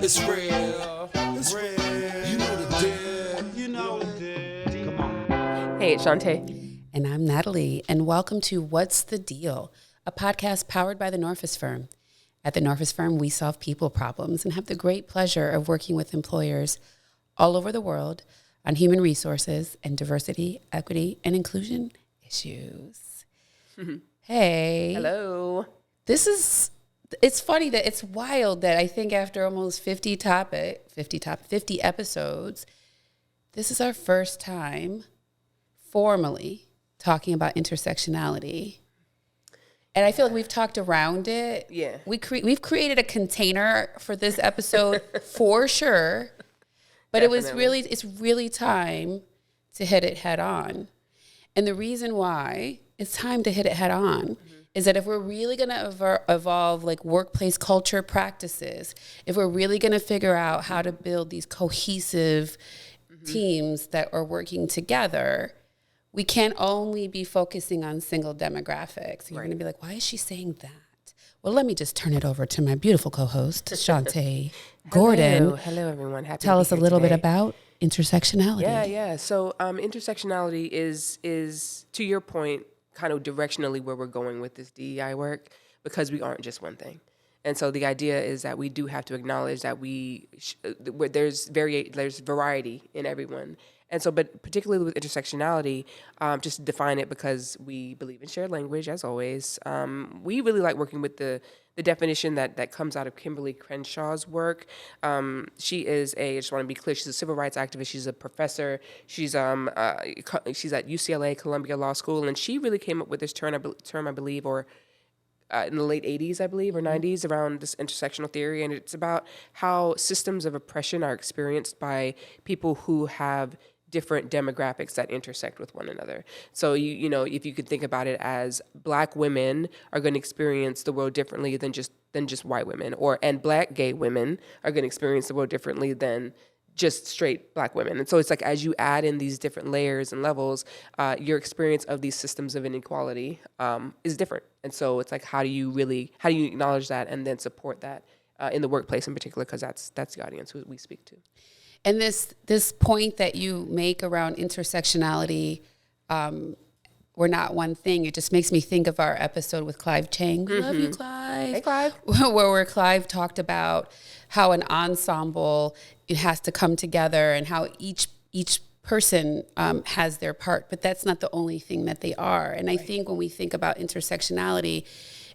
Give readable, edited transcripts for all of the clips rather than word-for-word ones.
It's real. It's real. You know the deal. You know the deal. Come on. Hey, it's Shantae. And I'm Natalie, and welcome to What's the Deal, a podcast powered by The Norfus Firm. At The Norfus Firm, we solve people problems and have the great pleasure of working with employers all over the world on human resources and diversity, equity, and inclusion issues. Hey. Hello. It's funny that it's wild that I think after almost 50 episodes, this is our first time formally talking about intersectionality. And I feel like we've talked around it. Yeah. We've created a container for this episode for sure. But Definitely. it's really time to hit it head on. And the reason why it's time to hit it head on is that if we're really going to evolve like workplace culture practices, if we're really going to figure out how to build these cohesive teams that are working together, we can't only be focusing on single demographics. You're going to be like, why is she saying that? Well, let me just turn it over to my beautiful co-host, Shantae Gordon. Hello, everyone. Happy Tell to us be a here little bit today. about intersectionality. Yeah. So intersectionality is, to your point, kind of directionally where we're going with this DEI work, because we aren't just one thing. And so the idea is that we do have to acknowledge that there's variety in everyone. And so, but particularly with intersectionality, just to define it, because we believe in shared language, as always, we really like working with the definition that comes out of Kimberlé Crenshaw's work. She is I just want to be clear, she's a civil rights activist. She's a professor. She's at UCLA, Columbia Law School, and she really came up with this term, I believe, or in the late 80s, I believe, or 90s, around this intersectional theory. And it's about how systems of oppression are experienced by people who have different demographics that intersect with one another. So, you know, if you could think about it as Black women are going to experience the world differently than just white women, and Black gay women are going to experience the world differently than just straight Black women. And so it's like, as you add in these different layers and levels, your experience of these systems of inequality is different. And so it's like, how do you acknowledge that and then support that in the workplace in particular, because that's the audience who we speak to. And this point that you make around intersectionality, we're not one thing. It just makes me think of our episode with Clive Chang. Love you, Clive. Hey, Clive. Where Clive talked about how an ensemble, it has to come together, and how each person has their part, but that's not the only thing that they are. And I think when we think about intersectionality,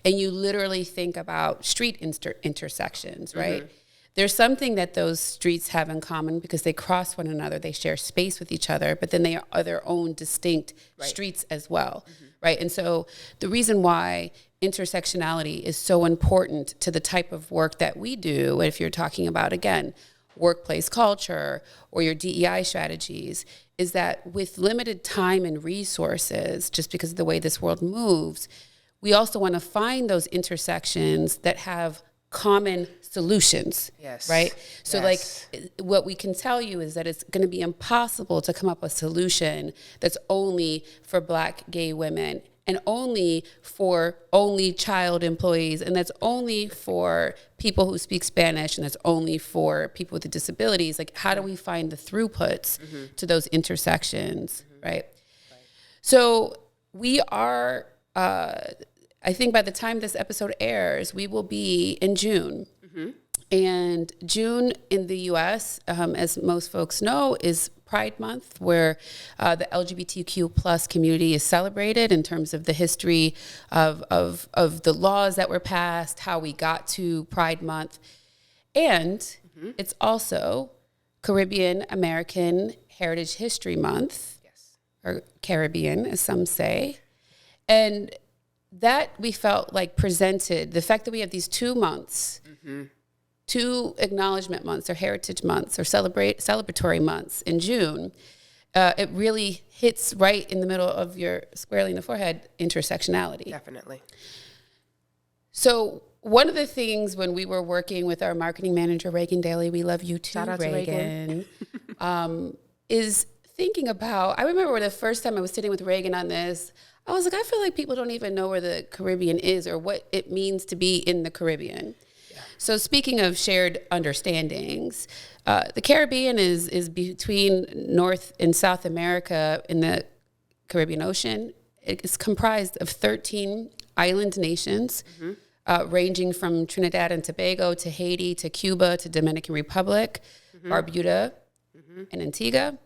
and you literally think about street intersections, right? There's something that those streets have in common because they cross one another, they share space with each other, but then they are their own distinct streets as well, right? And so the reason why intersectionality is so important to the type of work that we do, if you're talking about, again, workplace culture or your DEI strategies, is that with limited time and resources, just because of the way this world moves, we also want to find those intersections that have common solutions, right? So like what we can tell you is that it's going to be impossible to come up with a solution that's only for Black gay women and only for only child employees, and that's only for people who speak Spanish, and that's only for people with disabilities. Like, how do we find the throughputs to those intersections, right? So we are, I think by the time this episode airs, we will be in June. And June in the U.S., as most folks know, is Pride Month, where the LGBTQ plus community is celebrated in terms of the history of the laws that were passed, how we got to Pride Month. And it's also Caribbean American Heritage History Month, or Caribbean, as some say. And that we felt like presented, the fact that we have these 2 months, 2 acknowledgement months or heritage months or celebratory months in June, it really hits right in the middle of your, squarely in the forehead, intersectionality. Definitely. So one of the things when we were working with our marketing manager, Reagan Daly, we love you too, Shout out to Reagan, is thinking about, I remember the first time I was sitting with Reagan on this, I was like, I feel like people don't even know where the Caribbean is or what it means to be in the Caribbean. Yeah. So speaking of shared understandings, the Caribbean is between North and South America in the Caribbean Ocean. It is comprised of 13 island nations, ranging from Trinidad and Tobago to Haiti to Cuba to Dominican Republic, Barbuda, and Antigua.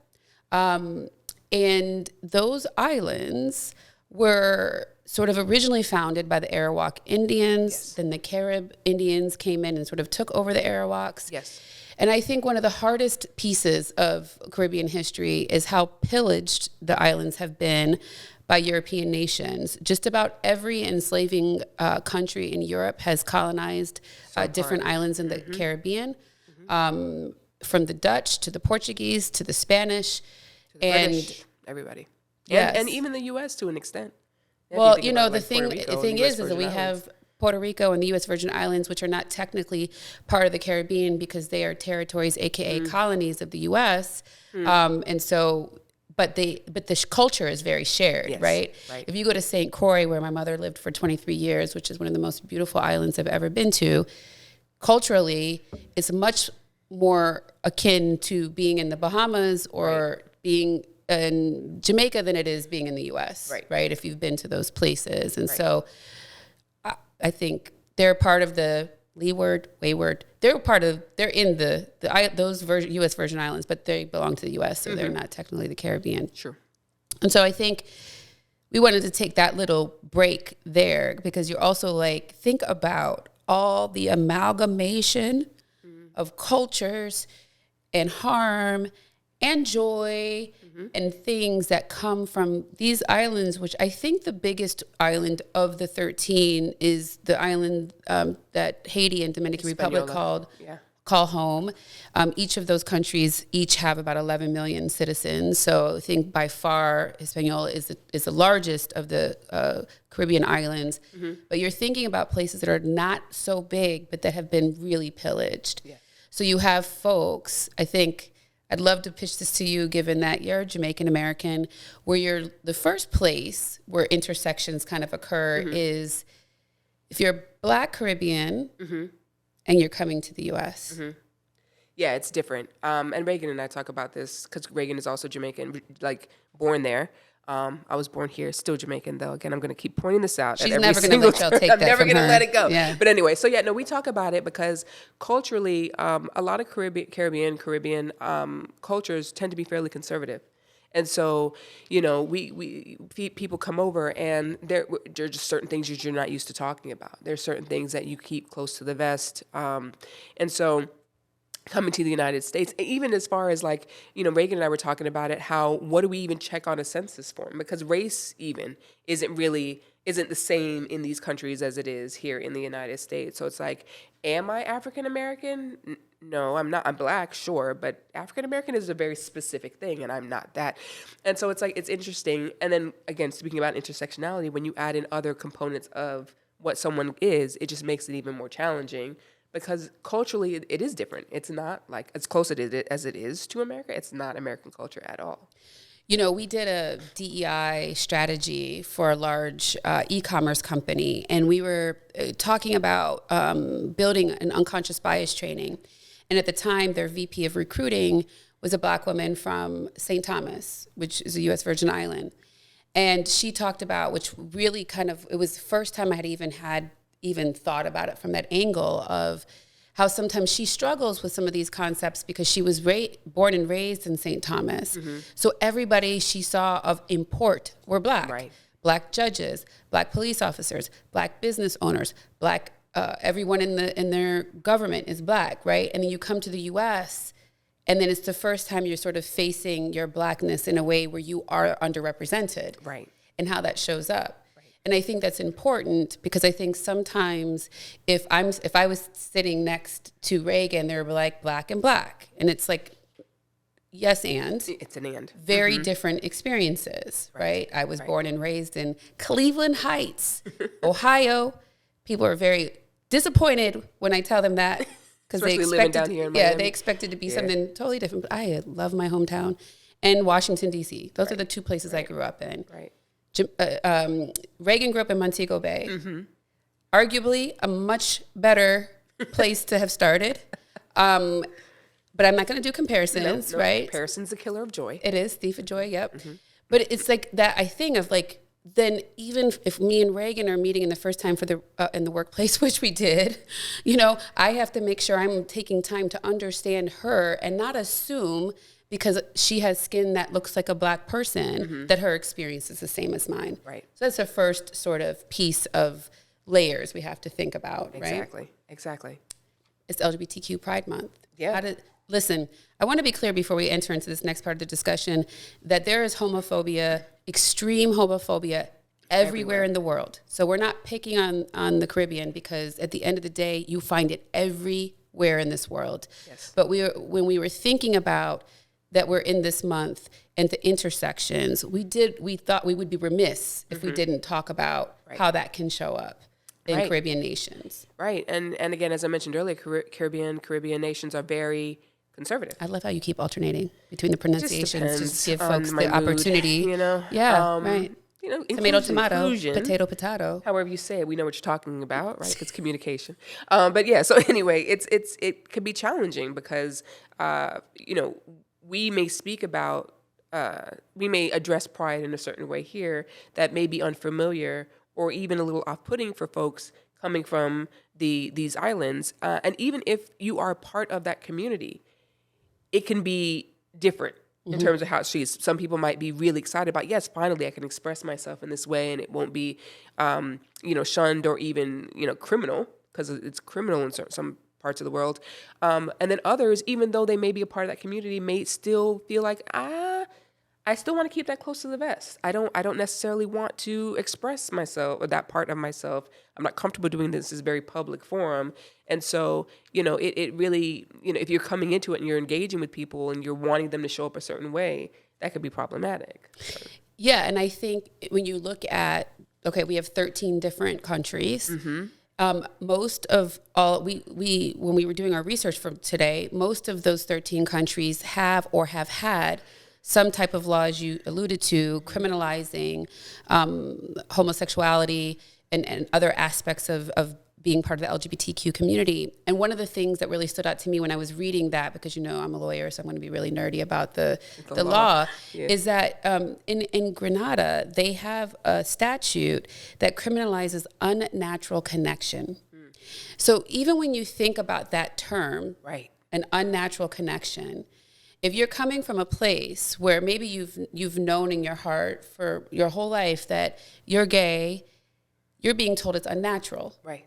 And those islands were sort of originally founded by the Arawak Indians. Yes. Then the Carib Indians came in and sort of took over the Arawaks. Yes. And I think one of the hardest pieces of Caribbean history is how pillaged the islands have been by European nations. Just about every enslaving country in Europe has colonized different islands in the Caribbean, from the Dutch to the Portuguese to the Spanish. To the British, everybody. Yes. And even the U.S. to an extent. If Well, think you about, know, like, Puerto the Rico thing and US is that Virgin we Islands. have Puerto Rico and the U.S. Virgin Islands, which are not technically part of the Caribbean because they are territories, aka colonies of the U.S. And so, but the culture is very shared, Yes, right? right. If you go to St. Croix, where my mother lived for 23 years, which is one of the most beautiful islands I've ever been to, culturally, it's much more akin to being in the Bahamas or being in Jamaica than it is being in the U.S. Right? If you've been to those places, and so I think they're part of the Leeward, Wayward. They're in those U.S. Virgin Islands, but they belong to the U.S., so they're not technically the Caribbean. Sure. And so I think we wanted to take that little break there because you're also like, think about all the amalgamation of cultures and harm and joy and things that come from these islands, which I think the biggest island of the 13 is the island that Haiti and Dominican Republic call home. Each of those countries each have about 11 million citizens. So I think by far Hispaniola is the largest of the Caribbean islands. But you're thinking about places that are not so big, but that have been really pillaged. Yeah. So you have folks, I think, I'd love to pitch this to you, given that you're Jamaican American, where you're the first place where intersections kind of occur is if you're Black Caribbean and you're coming to the U.S. Yeah, it's different. And Reagan and I talk about this because Reagan is also Jamaican, like born there. I was born here, still Jamaican though. Again, I'm going to keep pointing this out. She's never going to let y'all take that. I'm never going to let it go. Yeah. But anyway, so yeah, no, we talk about it because culturally, a lot of Caribbean cultures tend to be fairly conservative. And so, you know, people come over and there are just certain things that you're not used to talking about. There's certain things that you keep close to the vest. And so coming to the United States, even as far as like, you know, Reagan and I were talking about it, what do we even check on a census form? Because race even isn't the same in these countries as it is here in the United States. So it's like, am I African American? No, I'm not. I'm Black, sure, but African American is a very specific thing, and I'm not that. And so it's like, it's interesting. And then again, speaking about intersectionality, when you add in other components of what someone is, it just makes it even more challenging. Because culturally, it is different. It's not like as close as it is to America. It's not American culture at all. You know, we did a DEI strategy for a large e-commerce company, and we were talking about building an unconscious bias training. And at the time, their VP of recruiting was a Black woman from St. Thomas, which is a U.S. Virgin Island. And she talked about, which really it was the first time I had even thought about it from that angle of how sometimes she struggles with some of these concepts because she was born and raised in St. Thomas. So everybody she saw of import were Black. Right. Black judges, Black police officers, Black business owners, Black, everyone in their government is Black, right? And then you come to the U.S., and then it's the first time you're sort of facing your Blackness in a way where you are underrepresented. Right. And how that shows up. And I think that's important because I think sometimes if I was sitting next to Reagan, they were like Black and Black. And it's like, yes, and. It's an and. Very different experiences, right? I was born and raised in Cleveland Heights, Ohio. People are very disappointed when I tell them that because they expected down here in Miami. they expected to be something totally different. But I love my hometown. And Washington, D.C. Those are the two places I grew up in. Right. Reagan grew up in Montego Bay. Arguably a much better place to have started. But I'm not going to do comparisons, right? Comparison's the killer of joy. It is thief of joy. Yep. But it's like that thing of like, then even if me and Reagan are meeting in the first time for the in the workplace, which we did, I have to make sure I'm taking time to understand her and not assume because she has skin that looks like a Black person that her experience is the same as mine. Right. So that's the first sort of piece of layers we have to think about, right? Exactly. It's LGBTQ Pride Month. Yeah. Listen, I want to be clear before we enter into this next part of the discussion that there is homophobia, extreme homophobia everywhere in the world. So we're not picking on the Caribbean because at the end of the day, you find it everywhere in this world. Yes. But when we were thinking about that we're in this month and the intersections, we thought we would be remiss if we didn't talk about how that can show up in Caribbean nations. Right. And again, as I mentioned earlier, Caribbean nations are very conservative. I love how you keep alternating between the pronunciations just to give folks the mood, opportunity. Yeah. Right. Tomato, potato. However you say it, we know what you're talking about, right? It's communication. But yeah, so anyway, it can be challenging because, we may speak about, we may address pride in a certain way here that may be unfamiliar or even a little off-putting for folks coming from these islands. And even if you are part of that community, it can be different in terms of how it treats. Some people might be really excited about, yes, finally I can express myself in this way and it won't be, shunned or even, criminal, because it's criminal in some parts of the world. And then others, even though they may be a part of that community, may still feel like, I still want to keep that close to the vest. I don't necessarily want to express myself or that part of myself. I'm not comfortable doing this in a very public forum. And so, it really, if you're coming into it and you're engaging with people and you're wanting them to show up a certain way, that could be problematic. Yeah. And I think when you look at, we have 13 different countries. Most of all, we when we were doing our research for today, most of those 13 countries have or have had some type of law, as you alluded to, criminalizing homosexuality and other aspects of being part of the LGBTQ community. And one of the things that really stood out to me when I was reading that, because I'm a lawyer, so I'm going to be really nerdy about the law, is that in Grenada, they have a statute that criminalizes unnatural connection. So even when you think about that term, an unnatural connection, if you're coming from a place where maybe you've known in your heart for your whole life that you're gay, you're being told it's unnatural. Right.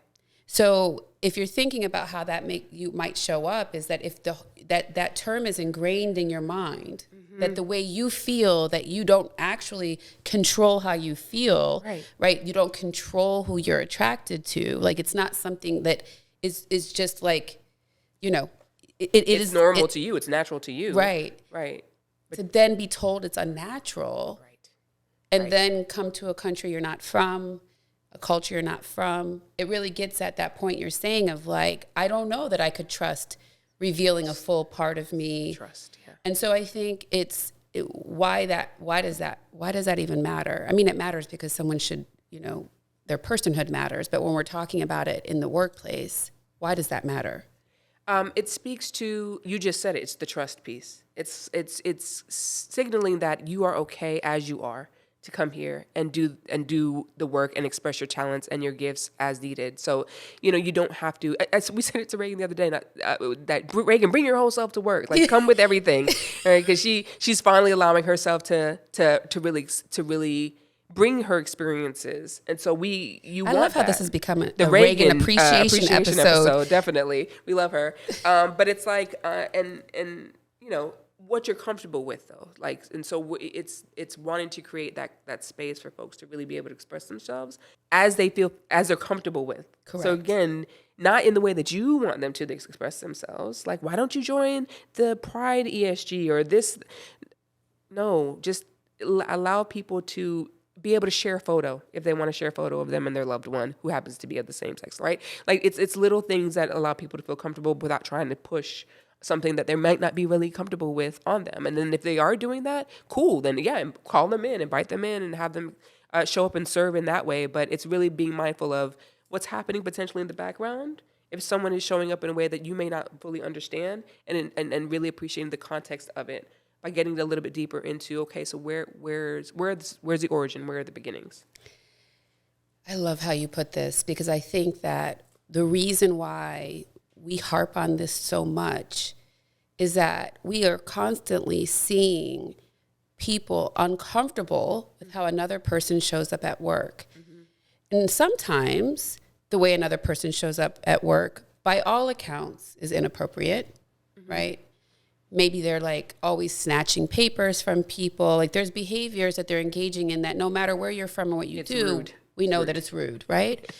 So if you're thinking about how that might show up, is that if that term is ingrained in your mind, that the way you feel, that you don't actually control how you feel, right? You don't control who you're attracted to. Like, it's not something that is just like, it's normal to you. It's natural to you. Right. But to then be told it's unnatural, and then come to a country you're not from, a culture you're not from, it really gets at that point you're saying of like, I don't know that I could trust revealing a full part of me. Trust, yeah. And so I think why does that even matter? I mean, it matters because someone should, their personhood matters. But when we're talking about it in the workplace, why does that matter? It speaks to, you just said it, it's the trust piece. It's signaling that you are okay as you are to come here and do the work and express your talents and your gifts as needed. So, you don't have to, as we said it to Reagan the other day, that Reagan, bring your whole self to work, like come with everything, right? Because she's finally allowing herself to really bring her experiences. And so I love how this has become a Reagan appreciation episode. Definitely. We love her. But it's like, what you're comfortable with though. Like, and so it's wanting to create that space for folks to really be able to express themselves as they're comfortable with. Correct. So again, not in the way that you want them to express themselves. Like, why don't you join the Pride ESG or this? No, just allow people to be able to share a photo if they want to share a photo of them and their loved one who happens to be of the same sex, right? Like, it's little things that allow people to feel comfortable without trying to push something that they might not be really comfortable with on them. And then if they are doing that, cool, then call them in, invite them in, and have them show up and serve in that way. But it's really being mindful of what's happening potentially in the background if someone is showing up in a way that you may not fully understand, and really appreciating the context of it by getting a little bit deeper into, okay, so where's the origin? Where are the beginnings? I love how you put this, because I think that the reason why we harp on this so much is that we are constantly seeing people uncomfortable with how another person shows up at work. And sometimes the way another person shows up at work, by all accounts, is inappropriate, right? Maybe they're like always snatching papers from people. Like there's behaviors that they're engaging in that no matter where you're from or what you do, we know that it's rude, right?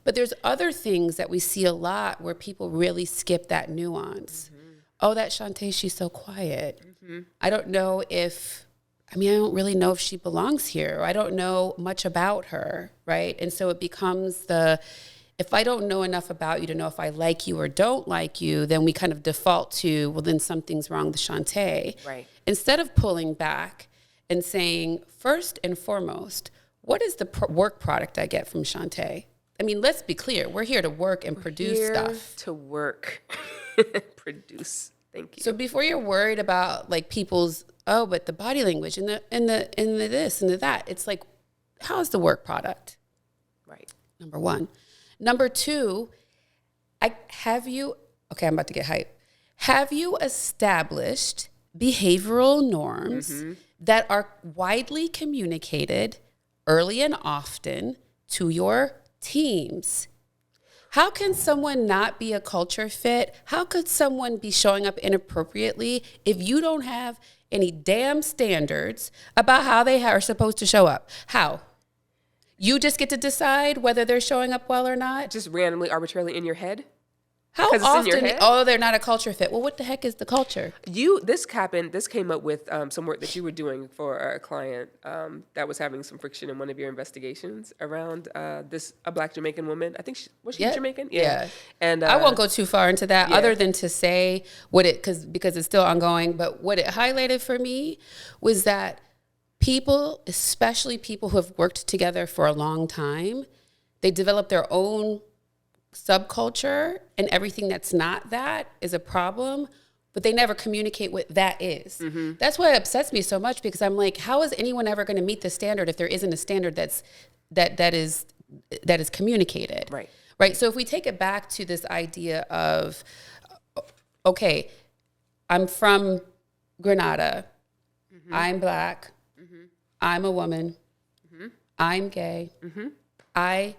But there's other things that we see a lot where people really skip that nuance. Oh, that Shantae, she's so quiet. I don't know if, I don't really know if she belongs here. Or I don't know much about her, right? And so it becomes if I don't know enough about you to know if I like you or don't like you, then we kind of default to, well, then something's wrong with Shantae. Right. Instead of pulling back and saying, first and foremost, what is the work product I get from Shantae? Let's be clear. We're here to work and produce stuff. To work, produce. Thank you. So before you're worried about like people's, but the body language and the this and the that, it's like, how is the work product? Right. Number one. Number two, I'm about to get hype. Have you established behavioral norms that are widely communicated early and often to your teams? How can someone not be a culture fit? How could someone be showing up inappropriately if you don't have any damn standards about how they are supposed to show up? How? You just get to decide whether they're showing up well or not? Just randomly, arbitrarily in your head? How 'Cause it's in your often? head? Oh, they're not a culture fit. Well, what the heck is the culture? This came up with some work that you were doing for a client that was having some friction in one of your investigations around a Black Jamaican woman. I think was she Jamaican? Yeah. And I won't go too far into that, yeah. other than to say because it's still ongoing. But what it highlighted for me was that people, especially people who have worked together for a long time, they develop their own subculture, and everything that's not that is a problem, but they never communicate what that is. That's why it upsets me so much, because I'm like, how is anyone ever going to meet the standard if there isn't a standard that is communicated? Right. So if we take it back to this idea of, okay, I'm from Grenada, I'm Black, I'm a woman, I'm gay, I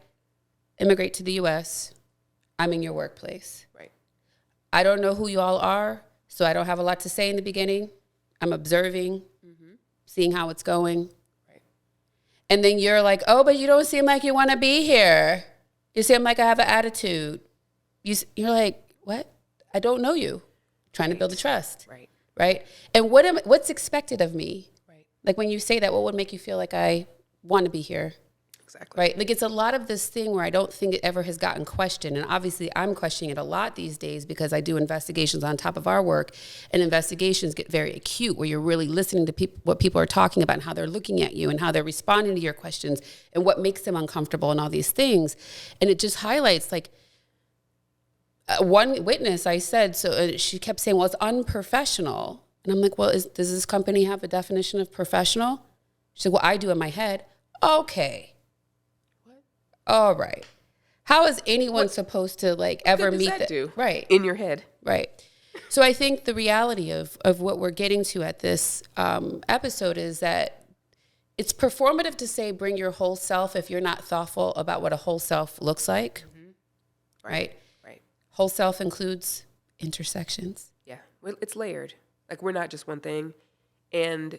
immigrate to the U.S., I'm in your workplace. Right. I don't know who you all are, so I don't have a lot to say in the beginning. I'm observing, seeing how it's going. Right. And then you're like, oh, but you don't seem like you want to be here. You seem like I have an attitude. You're like, what? I don't know you. Trying to build a trust. Right. And what's expected of me? Right. Like when you say that, what would make you feel like I want to be here? Exactly. Right. Like it's a lot of this thing where I don't think it ever has gotten questioned. And obviously I'm questioning it a lot these days because I do investigations on top of our work, and investigations get very acute where you're really listening to what people are talking about and how they're looking at you and how they're responding to your questions and what makes them uncomfortable and all these things. And it just highlights like one witness I said, she kept saying, well, it's unprofessional. And I'm like, well, does this company have a definition of professional? She said, well, I do in my head. Okay. All right. How is anyone supposed to like ever meet that? Right. In your head. Right. So I think the reality of what we're getting to at this episode is that it's performative to say bring your whole self if you're not thoughtful about what a whole self looks like. Right. Whole self includes intersections. Yeah. Well, it's layered. Like we're not just one thing. And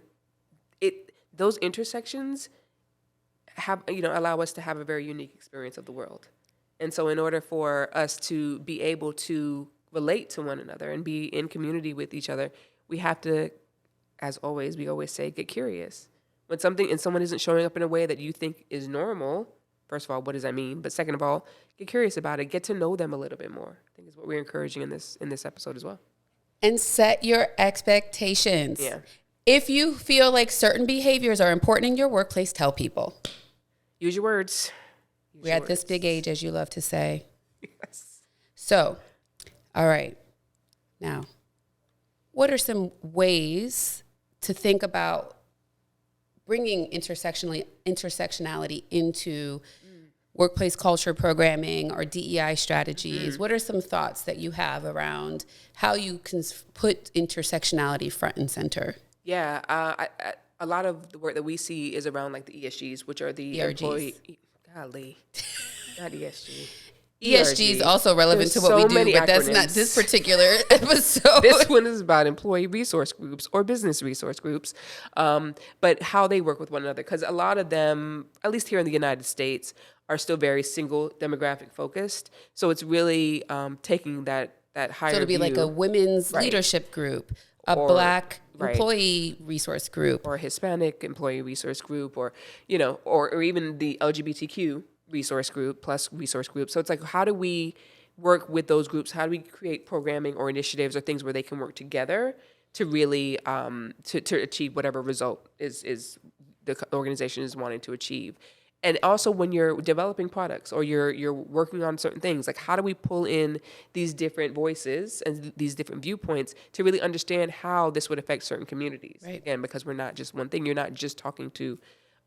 those intersections allow us to have a very unique experience of the world. And so in order for us to be able to relate to one another and be in community with each other, we have to, as always, we always say, get curious. When someone isn't showing up in a way that you think is normal, first of all, what does that mean? But second of all, get curious about it. Get to know them a little bit more. I think is what we're encouraging in this episode as well. And set your expectations. Yeah. If you feel like certain behaviors are important in your workplace, tell people. Use your words. We're at this big age, as you love to say. Yes. So, all right. Now, what are some ways to think about bringing intersectionality into workplace culture programming or DEI strategies? What are some thoughts that you have around how you can put intersectionality front and center? Yeah, a lot of the work that we see is around like the ESGs, which are the ERGs. employee. Golly, not ESG. ESG is also relevant to what we do, but that's not this particular episode. This one is about employee resource groups or business resource groups, but how they work with one another. Because a lot of them, at least here in the United States, are still very single demographic focused. So it's really taking that higher So it'll be like a women's leadership group, a Black employee resource group, or a Hispanic employee resource group, or or even the LGBTQ resource group plus resource group. So it's like, how do we work with those groups? How do we create programming or initiatives or things where they can work together to really to achieve whatever result is the organization is wanting to achieve? And also when you're developing products or you're working on certain things, like how do we pull in these different voices and these different viewpoints to really understand how this would affect certain communities? Right. Again, because we're not just one thing. You're not just talking to,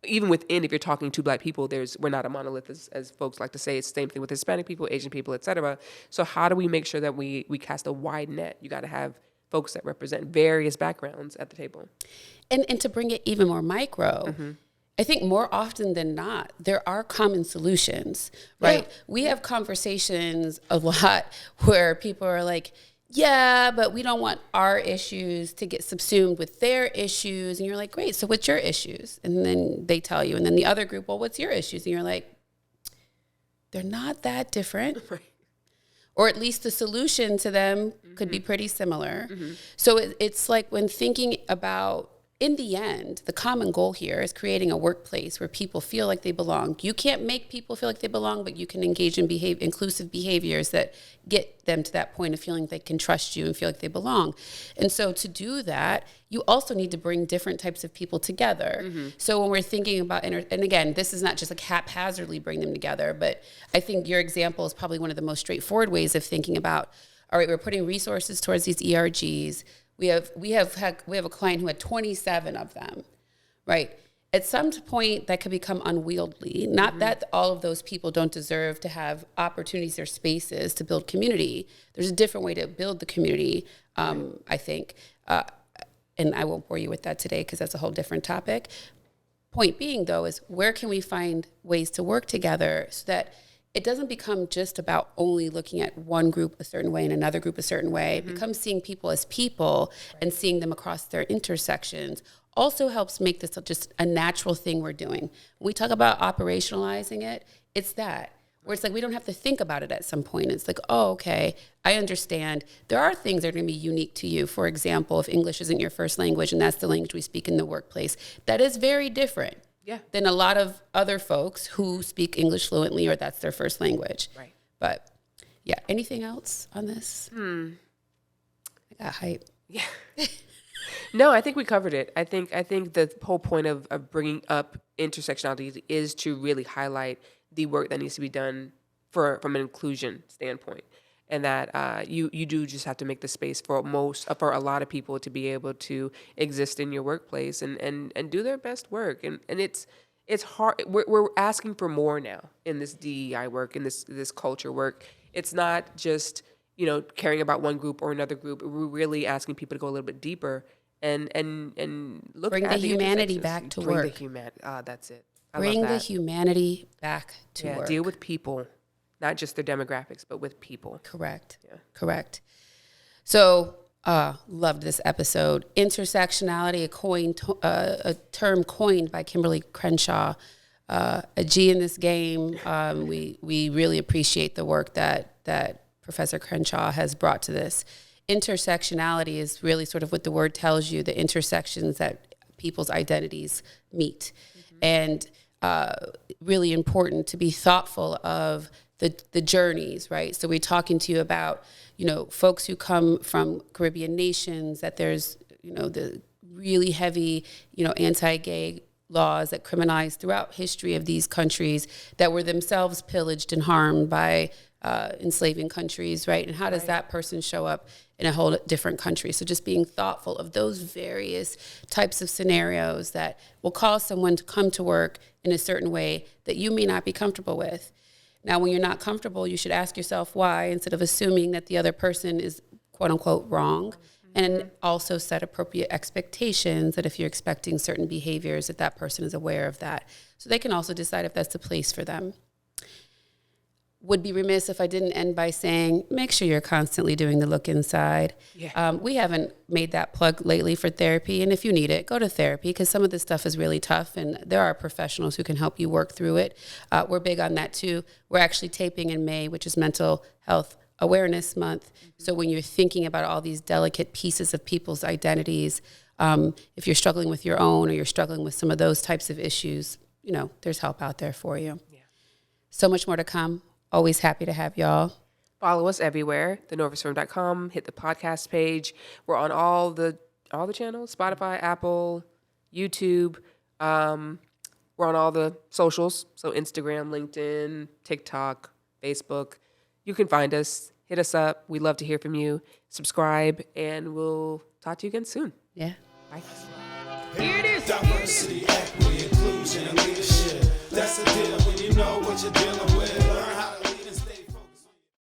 even within, if you're talking to Black people, we're not a monolith, as folks like to say. It's the same thing with Hispanic people, Asian people, et cetera. So how do we make sure that we cast a wide net? You got to have folks that represent various backgrounds at the table. And to bring it even more micro, I think more often than not, there are common solutions, right? Yeah. We have conversations a lot where people are like, yeah, but we don't want our issues to get subsumed with their issues. And you're like, great, so what's your issues? And then they tell you. And then the other group, well, what's your issues? And you're like, they're not that different. Right. Or at least the solution to them could be pretty similar. So it's like when thinking about, in the end, the common goal here is creating a workplace where people feel like they belong. You can't make people feel like they belong, but you can engage in inclusive behaviors that get them to that point of feeling they can trust you and feel like they belong. And so to do that, you also need to bring different types of people together. So when we're thinking about, and again, this is not just like haphazardly bring them together, but I think your example is probably one of the most straightforward ways of thinking about, all right, we're putting resources towards these ERGs. We have a client who had 27 of them, right? At some point, that could become unwieldy. Not that all of those people don't deserve to have opportunities or spaces to build community. There's a different way to build the community, I think. And I won't bore you with that today because that's a whole different topic. Point being, though, is where can we find ways to work together so that it doesn't become just about only looking at one group a certain way and another group a certain way. It becomes seeing people as people and seeing them across their intersections also helps make this just a natural thing we're doing. When we talk about operationalizing it, it's that. Where it's like we don't have to think about it at some point. It's like, oh, okay, I understand. There are things that are going to be unique to you. For example, if English isn't your first language and that's the language we speak in the workplace, that is very different. Yeah. Than a lot of other folks who speak English fluently or that's their first language. Right. But yeah, anything else on this? I got hype. Yeah. No, I think we covered it. I think the whole point of bringing up intersectionality is to really highlight the work that needs to be done from an inclusion standpoint. And that you do just have to make the space for a lot of people to be able to exist in your workplace and do their best work. And it's hard. We're asking for more now in this DEI work, in this culture work. It's not just caring about one group or another group. We're really asking people to go a little bit deeper and look bring at the humanity back to work. Bring the humanity. That's it. Bring the humanity back to work. Deal with people. Not just their demographics, but with people. Correct. Yeah. Correct. So, loved this episode. Intersectionality, a term coined by Kimberlé Crenshaw, a G in this game. We really appreciate the work that Professor Crenshaw has brought to this. Intersectionality is really sort of what the word tells you, the intersections that people's identities meet. And really important to be thoughtful of the journeys, right? So we're talking to you about, folks who come from Caribbean nations, that there's, the really heavy, anti-gay laws that criminalize throughout history of these countries that were themselves pillaged and harmed by enslaving countries, right? And how does that person show up in a whole different country? So just being thoughtful of those various types of scenarios that will cause someone to come to work in a certain way that you may not be comfortable with. Now, when you're not comfortable, you should ask yourself why, instead of assuming that the other person is quote unquote wrong. And also set appropriate expectations that if you're expecting certain behaviors, that person is aware of that. So they can also decide if that's the place for them. Would be remiss if I didn't end by saying, make sure you're constantly doing the look inside. Yeah. We haven't made that plug lately for therapy. And if you need it, go to therapy, because some of this stuff is really tough. And there are professionals who can help you work through it. We're big on that too. We're actually taping in May, which is Mental Health Awareness Month. So when you're thinking about all these delicate pieces of people's identities, if you're struggling with your own, or you're struggling with some of those types of issues, there's help out there for you. Yeah. So much more to come. Always happy to have y'all. Follow us everywhere, thenorfusfirm.com. Hit the podcast page. We're on all the channels, Spotify, Apple, YouTube. We're on all the socials, so Instagram, LinkedIn, TikTok, Facebook. You can find us. Hit us up. We'd love to hear from you. Subscribe, and we'll talk to you again soon. Yeah. Bye. Here it is. Diversity, equity, inclusion, and leadership. That's the deal when you know what you're dealing with.